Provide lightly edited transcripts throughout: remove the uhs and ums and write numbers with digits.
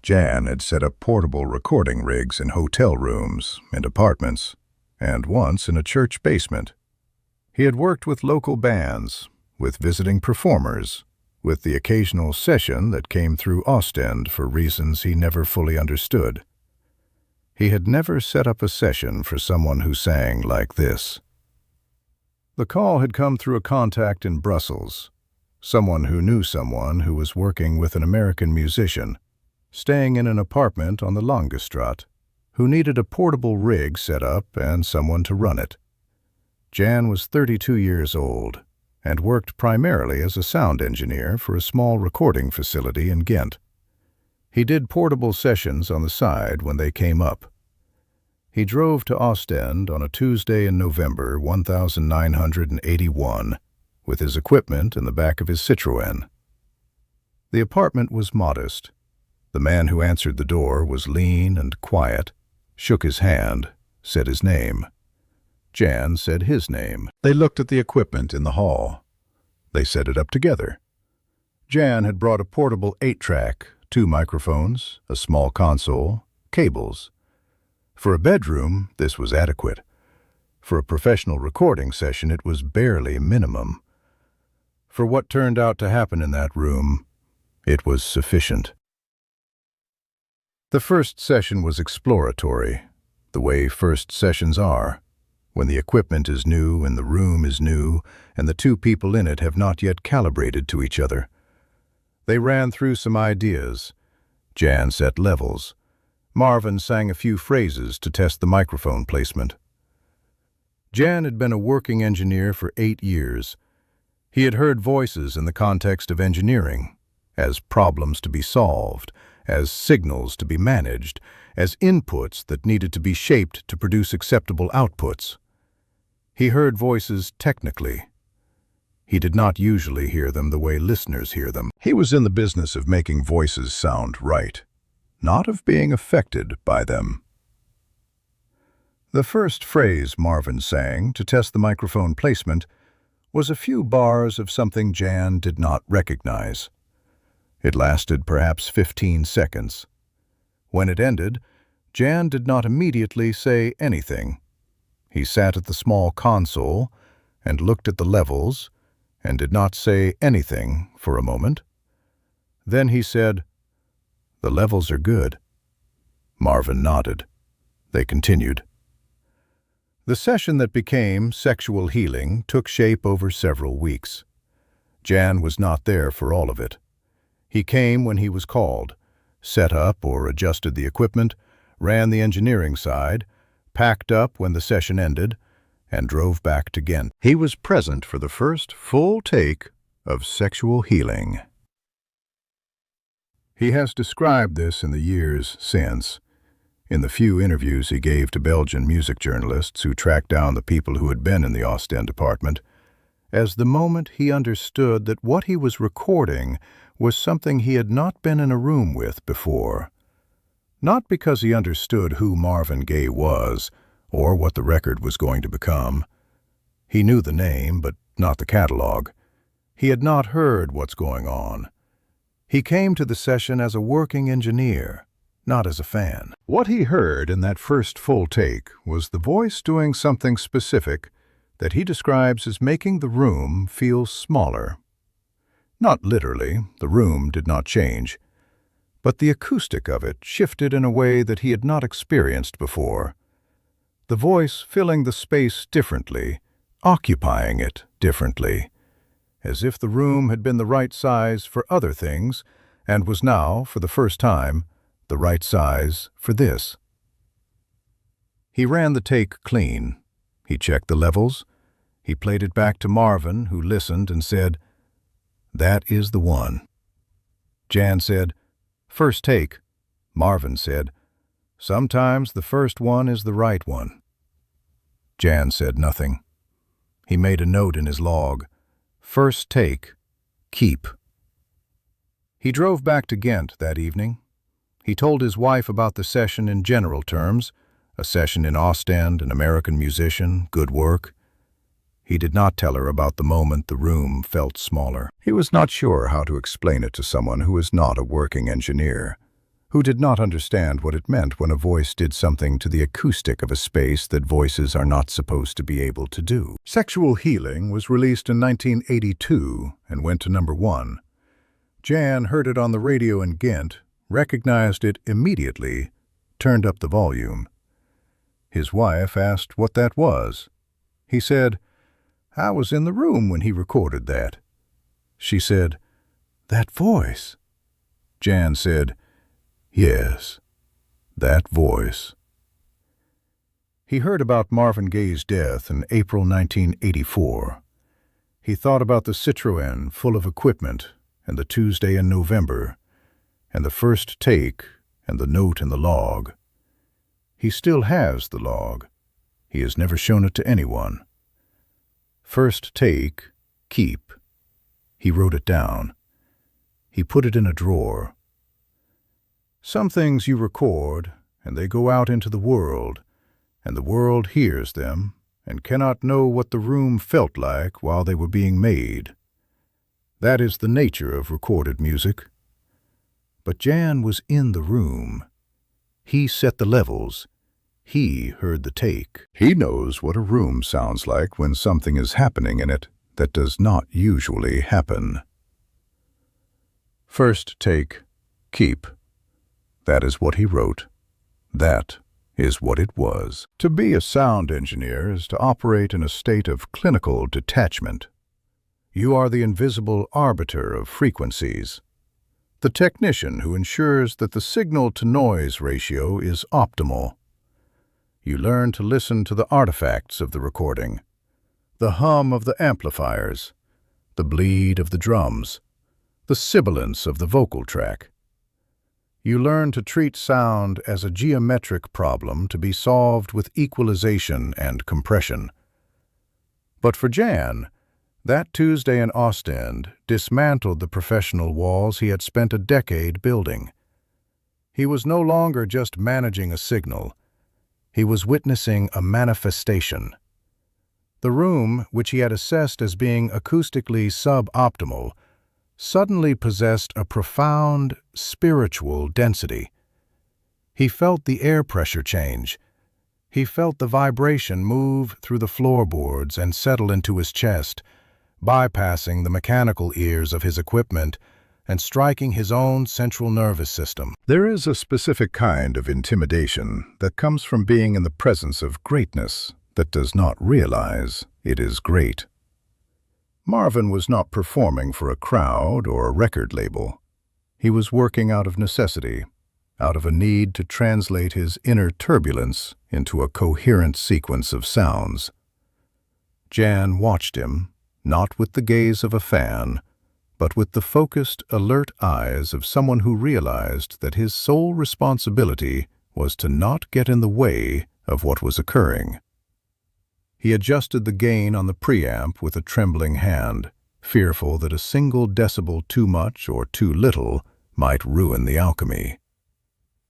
Jan had set up portable recording rigs in hotel rooms and apartments, and once in a church basement. He had worked with local bands, with visiting performers, with the occasional session that came through Ostend for reasons he never fully understood. He had never set up a session for someone who sang like this. The call had come through a contact in Brussels, someone who knew someone who was working with an American musician, staying in an apartment on the Langestraat, who needed a portable rig set up and someone to run it. Jan was 32 years old and worked primarily as a sound engineer for a small recording facility in Ghent. He did portable sessions on the side when they came up. He drove to Ostend on a Tuesday in November 1981 with his equipment in the back of his Citroën. The apartment was modest. The man who answered the door was lean and quiet, shook his hand, said his name. Jan said his name. They looked at the equipment in the hall. They set it up together. Jan had brought a portable 8-track, 2 microphones, a small console, cables. For a bedroom, this was adequate. For a professional recording session, it was barely minimum. For what turned out to happen in that room, it was sufficient. The first session was exploratory, the way first sessions are, when the equipment is new and the room is new and the 2 people in it have not yet calibrated to each other. They ran through some ideas. Jan set levels. Marvin sang a few phrases to test the microphone placement. Jan had been a working engineer for 8 years. He had heard voices in the context of engineering, as problems to be solved, as signals to be managed, as inputs that needed to be shaped to produce acceptable outputs. He heard voices technically. He did not usually hear them the way listeners hear them. He was in the business of making voices sound right, not of being affected by them. The first phrase Marvin sang to test the microphone placement was a few bars of something Jan did not recognize. It lasted perhaps 15 seconds. When it ended, Jan did not immediately say anything. He sat at the small console and looked at the levels and did not say anything for a moment. Then he said, "The levels are good." Marvin nodded. They continued. The session that became Sexual Healing took shape over several weeks. Jan was not there for all of it. He came when he was called, set up or adjusted the equipment, ran the engineering side, packed up when the session ended, and drove back to Ghent. He was present for the first full take of Sexual Healing. He has described this in the years since, in the few interviews he gave to Belgian music journalists who tracked down the people who had been in the Ostend apartment, as the moment he understood that what he was recording was something he had not been in a room with before. Not because he understood who Marvin Gaye was, or what the record was going to become. He knew the name, but not the catalog. He had not heard what's going on. He came to the session as a working engineer, not as a fan. What he heard in that first full take was the voice doing something specific that he describes as making the room feel smaller. Not literally, the room did not change, but the acoustic of it shifted in a way that he had not experienced before. The voice filling the space differently, occupying it differently, as if the room had been the right size for other things and was now, for the first time, the right size for this. He ran the take clean. He checked the levels. He played it back to Marvin, who listened and said, "That is the one." Jan said, "First take." Marvin said, "Sometimes the first one is the right one." Jan said nothing. He made a note in his log. First take, keep. He drove back to Ghent that evening. He told his wife about the session in general terms, a session in Ostend, an American musician, good work. He did not tell her about the moment the room felt smaller. He was not sure how to explain it to someone who was not a working engineer, who did not understand what it meant when a voice did something to the acoustic of a space that voices are not supposed to be able to do. Sexual Healing was released in 1982 and went to #1. Jan heard it on the radio in Ghent, recognized it immediately, turned up the volume. His wife asked what that was. He said, "I was in the room when he recorded that." She said, "That voice." Jan said, "Yes, that voice." He heard about Marvin Gaye's death in April 1984. He thought about the Citroën full of equipment and the Tuesday in November and the first take and the note in the log. He still has the log. He has never shown it to anyone. First take, keep. He wrote it down. He put it in a drawer. Some things you record, and they go out into the world, and the world hears them and cannot know what the room felt like while they were being made. That is the nature of recorded music. But Jan was in the room. He set the levels. He heard the take. He knows what a room sounds like when something is happening in it that does not usually happen. First take, keep. That is what he wrote. That is what it was. To be a sound engineer is to operate in a state of clinical detachment. You are the invisible arbiter of frequencies, the technician who ensures that the signal-to-noise ratio is optimal. You learn to listen to the artifacts of the recording, the hum of the amplifiers, the bleed of the drums, the sibilance of the vocal track. You learn to treat sound as a geometric problem to be solved with equalization and compression. But for Jan, that Tuesday in Ostend dismantled the professional walls he had spent a decade building. He was no longer just managing a signal. He was witnessing a manifestation. The room, which he had assessed as being acoustically suboptimal, suddenly possessed a profound spiritual density. He felt the air pressure change. He felt the vibration move through the floorboards and settle into his chest, bypassing the mechanical ears of his equipment and striking his own central nervous system. There is a specific kind of intimidation that comes from being in the presence of greatness that does not realize it is great. Marvin was not performing for a crowd or a record label. He was working out of necessity, out of a need to translate his inner turbulence into a coherent sequence of sounds. Jan watched him, not with the gaze of a fan, but with the focused, alert eyes of someone who realized that his sole responsibility was to not get in the way of what was occurring. He adjusted the gain on the preamp with a trembling hand, fearful that a single decibel too much or too little might ruin the alchemy.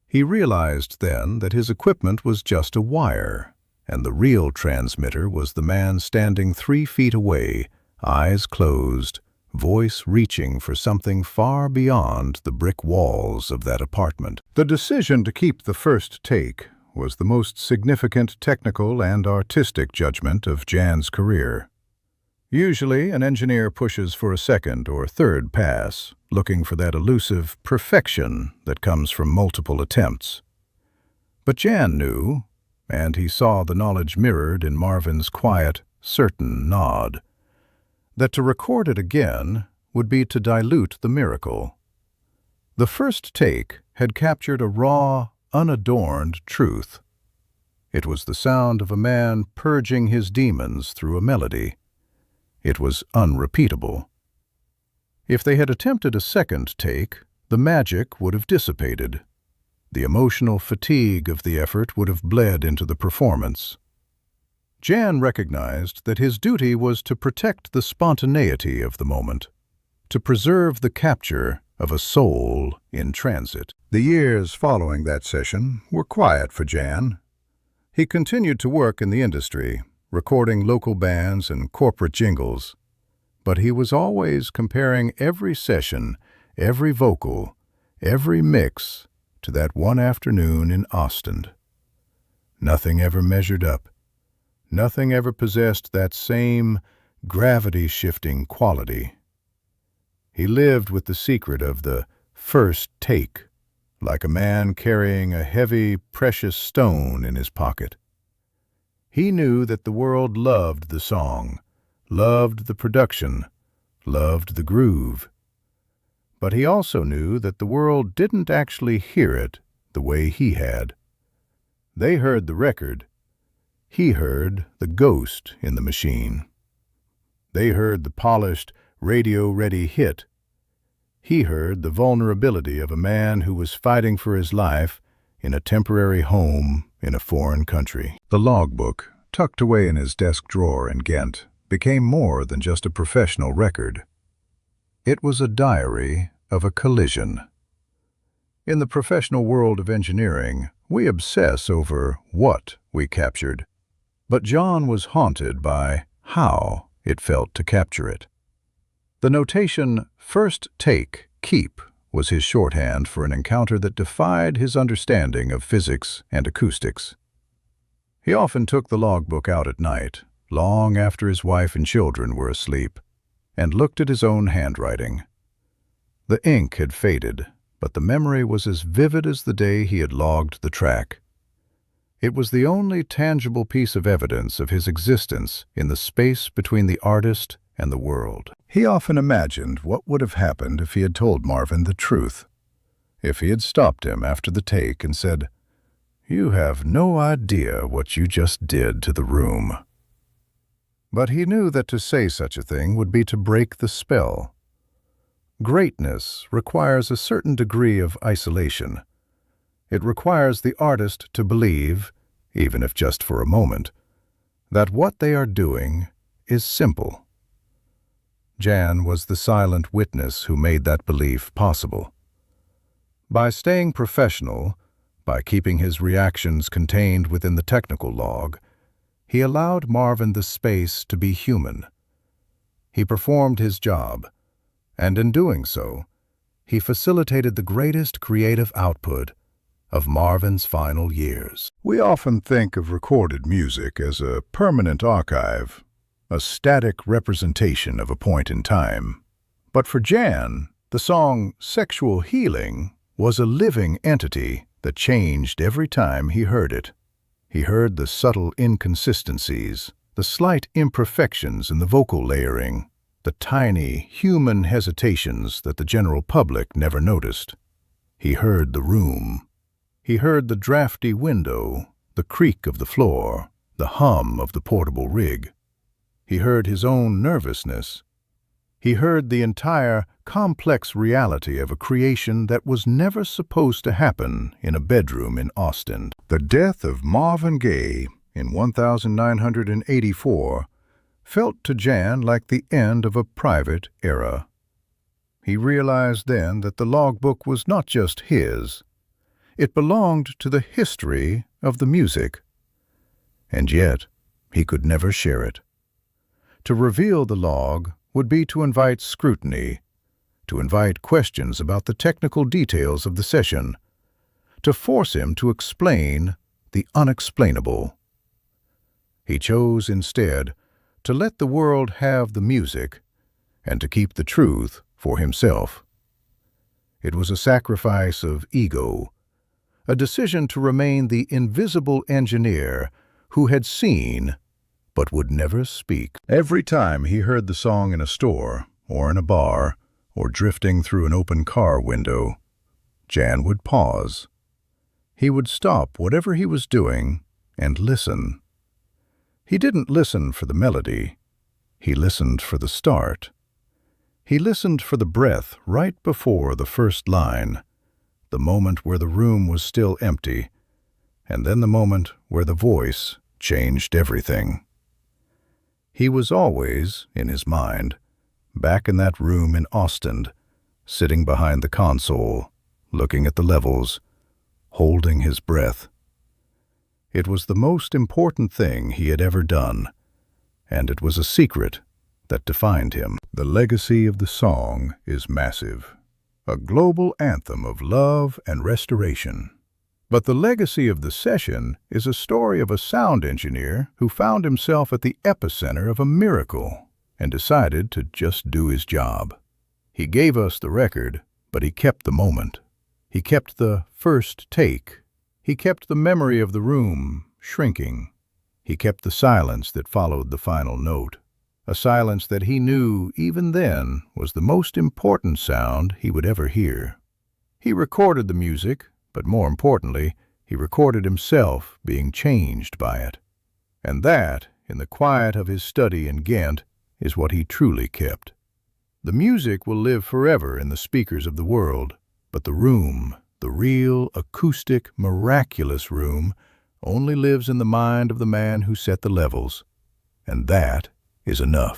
He realized then that his equipment was just a wire, and the real transmitter was the man standing 3 feet away, eyes closed, voice reaching for something far beyond the brick walls of that apartment. The decision to keep the first take was the most significant technical and artistic judgment of Jan's career. Usually, an engineer pushes for a second or third pass, looking for that elusive perfection that comes from multiple attempts. But Jan knew, and he saw the knowledge mirrored in Marvin's quiet, certain nod, that to record it again would be to dilute the miracle. The first take had captured a raw, unadorned truth. It was the sound of a man purging his demons through a melody. It was unrepeatable. If they had attempted a second take, the magic would have dissipated. The emotional fatigue of the effort would have bled into the performance. Jan recognized that his duty was to protect the spontaneity of the moment, to preserve the capture of a soul in transit. The years following that session were quiet for Jan. He continued to work in the industry, recording local bands and corporate jingles, but he was always comparing every session, every vocal, every mix to that one afternoon in Ostend. Nothing ever measured up. Nothing ever possessed that same gravity-shifting quality. He lived with the secret of the first take, like a man carrying a heavy, precious stone in his pocket. He knew that the world loved the song, loved the production, loved the groove. But he also knew that the world didn't actually hear it the way he had. They heard the record. He heard the ghost in the machine. They heard the polished, radio-ready hit. He heard the vulnerability of a man who was fighting for his life in a temporary home in a foreign country. The logbook, tucked away in his desk drawer in Ghent, became more than just a professional record. It was a diary of a collision. In the professional world of engineering, we obsess over what we captured. But John was haunted by how it felt to capture it. The notation, first take, keep, was his shorthand for an encounter that defied his understanding of physics and acoustics. He often took the logbook out at night, long after his wife and children were asleep, and looked at his own handwriting. The ink had faded, but the memory was as vivid as the day he had logged the track. It was the only tangible piece of evidence of his existence in the space between the artist and the world. He often imagined what would have happened if he had told Marvin the truth. If he had stopped him after the take and said, "You have no idea what you just did to the room." But he knew that to say such a thing would be to break the spell. Greatness requires a certain degree of isolation. It requires the artist to believe, even if just for a moment, that what they are doing is simple. Jan was the silent witness who made that belief possible. By staying professional, by keeping his reactions contained within the technical log, he allowed Marvin the space to be human. He performed his job, and in doing so, he facilitated the greatest creative output of Marvin's final years. We often think of recorded music as a permanent archive, a static representation of a point in time. But for Jan, the song "Sexual Healing" was a living entity that changed every time he heard it. He heard the subtle inconsistencies, the slight imperfections in the vocal layering, the tiny, human hesitations that the general public never noticed. He heard the room. He heard the drafty window, the creak of the floor, the hum of the portable rig. He heard his own nervousness. He heard the entire, complex reality of a creation that was never supposed to happen in a bedroom in Ostend. The death of Marvin Gaye in 1984 felt to Jan like the end of a private era. He realized then that the logbook was not just his. It belonged to the history of the music. And yet, he could never share it. To reveal the log would be to invite scrutiny, to invite questions about the technical details of the session, to force him to explain the unexplainable. He chose instead to let the world have the music and to keep the truth for himself. It was a sacrifice of ego, a decision to remain the invisible engineer who had seen but would never speak. Every time he heard the song in a store, or in a bar, or drifting through an open car window, Jan would pause. He would stop whatever he was doing and listen. He didn't listen for the melody. He listened for the start. He listened for the breath right before the first line, the moment where the room was still empty, and then the moment where the voice changed everything. He was always, in his mind, back in that room in Ostend, sitting behind the console, looking at the levels, holding his breath. It was the most important thing he had ever done, and it was a secret that defined him. The legacy of the song is massive. a global anthem of love and restoration. But the legacy of the session is a story of a sound engineer who found himself at the epicenter of a miracle and decided to just do his job. He gave us the record, but he kept the moment. He kept the first take. He kept the memory of the room shrinking. He kept the silence that followed the final note, a silence that he knew, even then, was the most important sound he would ever hear. He recorded the music, but more importantly, he recorded himself being changed by it. And that, in the quiet of his study in Ghent, is what he truly kept. The music will live forever in the speakers of the world, but the room, the real, acoustic, miraculous room, only lives in the mind of the man who set the levels. And that is enough.